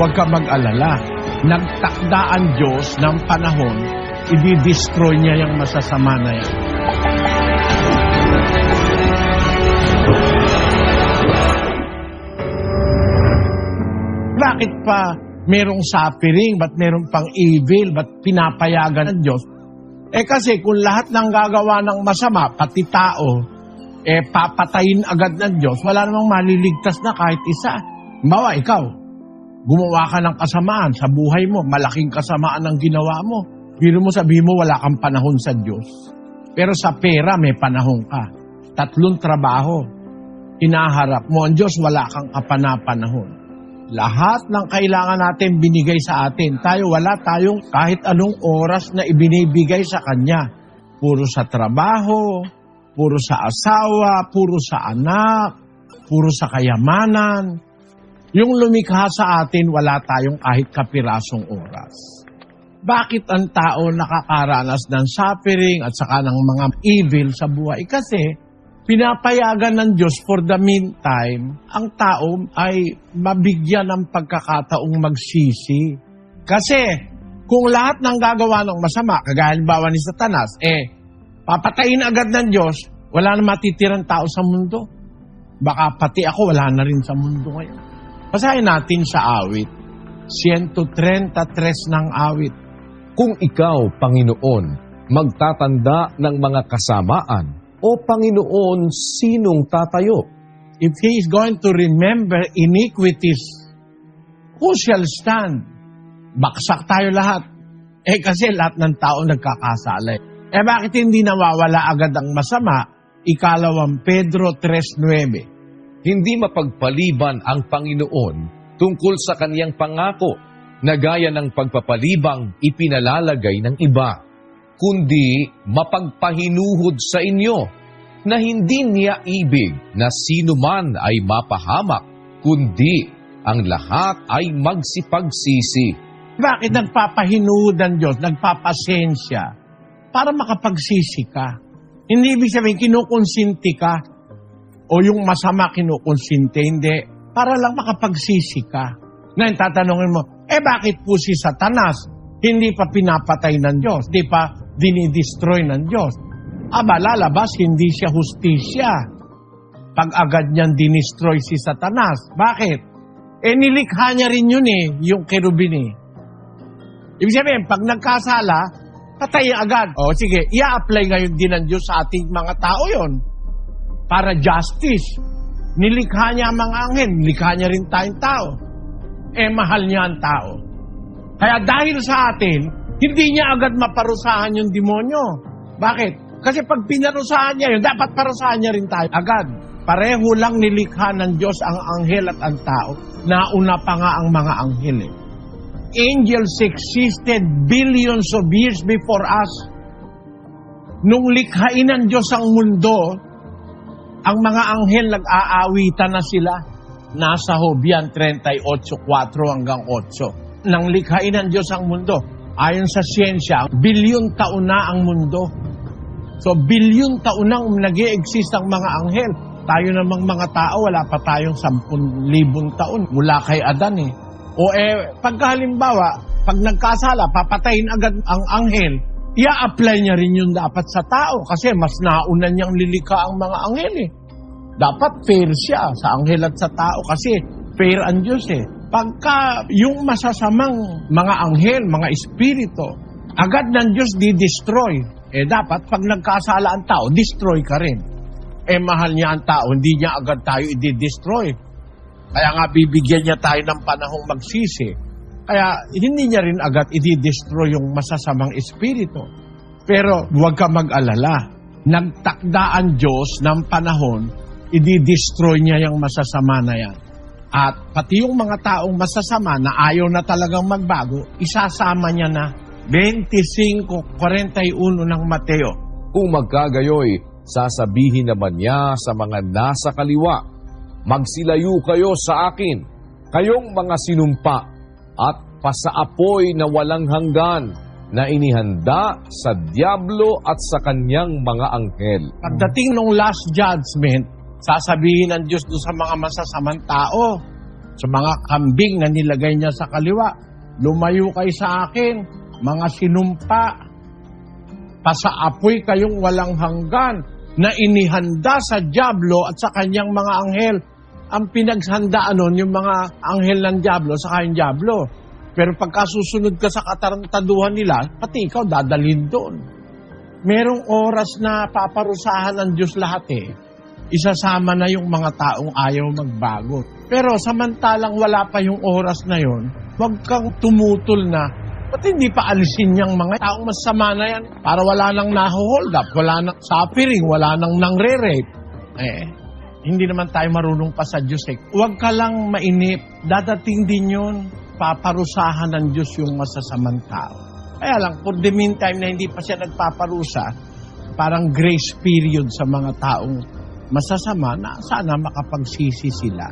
huwag ka mag-alala. Nagtakda ang Diyos ng panahon, i-destroy niya yung masasama na yan. Bakit pa merong suffering? Ba't merong pang evil? Ba't pinapayagan ng Diyos? Kasi kung lahat ng gagawa ng masama, pati tao, papatayin agad ng Diyos, wala namang maliligtas na kahit isa. Bawa, ikaw, gumawa ka ng kasamaan sa buhay mo, malaking kasamaan ang ginawa mo. Biro mo, sabihin mo, wala kang panahon sa Diyos. Pero sa pera, may panahon ka. 3 trabaho, hinaharap mo ang Diyos, wala kang kapana-panahon. Lahat ng kailangan natin binigay sa atin. Wala tayong kahit anong oras na ibinibigay sa Kanya. Puro sa trabaho, puro sa asawa, puro sa anak, puro sa kayamanan. Yung lumikha sa atin, wala tayong kahit kapirasong oras. Bakit ang tao nakakaranas ng suffering at saka ng mga evil sa buhay? Kasi pinapayagan ng Diyos for the meantime, ang tao ay mabigyan ng pagkakataong magsisi. Kasi kung lahat ng gagawa ng masama, kagaya halimbawa ni Satanas, papatayin agad ng Diyos, wala na matitirang tao sa mundo. Baka pati ako wala na rin sa mundo ngayon. Basahin natin sa awit, 133 ng awit. Kung ikaw, Panginoon, magtatanda ng mga kasamaan, o Panginoon, sinong tatayo? If He is going to remember iniquities, who shall stand? Baksak tayo lahat. Kasi lahat ng tao nagkakasala. Bakit hindi nawawala agad ang masama? 2 Pedro 3:9. Hindi mapagpaliban ang Panginoon tungkol sa Kaniyang pangako, na gaya ng pagpapalibang ipinalalagay ng iba, kundi mapagpahinuhod sa inyo na hindi niya ibig na sino man ay mapahamak, kundi ang lahat ay magsipagsisi. Bakit nagpapahinuhod ang Diyos, nagpapasensya? Para makapagsisi ka. Hindi ibig sabihin kinukonsinti ka o yung masama kinukonsinti, hindi. Para lang makapagsisi ka. Ngayon tatanungin mo, bakit po si Satanas hindi pa pinapatay ng Diyos? Di pa dinidestroy ng Diyos? Lalabas, hindi siya hustisya. Pag agad niyang dinestroy si Satanas. Bakit? Nilikha niya rin yun yung kerubin Ibig sabihin, pag nagkasala, patayin agad. Sige, i-apply ngayon din ng Diyos sa ating mga tao yon para justice. Nilikha niya ang mga anghel, nilikha niya rin tayong tao. Mahal niya ang tao. Kaya dahil sa atin, hindi niya agad maparusahan yung demonyo. Bakit? Kasi pag pinarusahan niya yun, dapat parusahan niya rin tayo agad. Pareho lang nilikha ng Diyos ang anghel at ang tao. Nauna pa nga ang mga anghel. Angels existed billions of years before us. Nung likhain ng Diyos ang mundo, ang mga anghel nag-aawitan na sila. Nasa Hobyan 38:4 hanggang 8. Nang likhain ng Diyos ang mundo, ayon sa siyensya, bilyon taon na ang mundo. So, bilyon taon nang nag-i-exist ang mga anghel. Tayo namang mga tao, wala pa tayong 10,000 taon mula kay Adan pagkahalimbawa, pag nagkasala, papatayin agad ang anghel, i-apply niya rin yun dapat sa tao kasi mas nauna niyang lilikha ang mga anghel Dapat fair siya sa anghel at sa tao kasi fair ang Diyos Pagka yung masasamang mga anghel, mga espiritu, agad ng Diyos di-destroy. Dapat pag nagkasala ang tao, destroy ka rin. Mahal niya ang tao, hindi niya agad tayo i-destroy. Kaya nga bibigyan niya tayo ng panahong magsisi. Kaya hindi niya rin agad i-destroy yung masasamang espiritu. Pero huwag ka mag-alala. Nagtakda ang Diyos ng panahon, i-destroy niya yung masasama na yan. At pati yung mga taong masasama na ayaw na talagang magbago, isasama niya na 25:41 ng Mateo. Kung magkagayoy, sasabihin naman niya sa mga nasa kaliwa, magsilayo kayo sa akin, kayong mga sinumpa at pasaapoy na walang hanggan na inihanda sa Diablo at sa kanyang mga anghel. Pagdating ng last judgment, sasabihin ng Diyos doon sa mga masasamang tao, sa mga kambing na nilagay niya sa kaliwa. Lumayo kayo sa akin, mga sinumpa, pasaapoy kayong walang hanggan na inihanda sa dyablo at sa kanyang mga anghel. Ang pinagshandaan nun, yung mga anghel ng dyablo sa kanyang dyablo. Pero pagka susunod ka sa katarantaduhan nila, pati ikaw dadalhin doon. Merong oras na paparusahan ng Diyos lahat Isasama na yung mga taong ayaw magbago. Pero samantalang wala pa yung oras na yon, huwag kang tumutol na, ba't hindi pa alisin yung mga taong masama na yan? Para wala nang naho-hold up, wala nang suffering, wala nang nangre-rape. Hindi naman tayo marunong pa sa Diyos. Huwag ka lang mainip, dadating din yun. Paparusahan ng Diyos yung masasamang tao. Kaya lang, for the meantime na hindi pa siya nagpaparusa, parang grace period sa mga taong masasama na sana makapagsisi sila.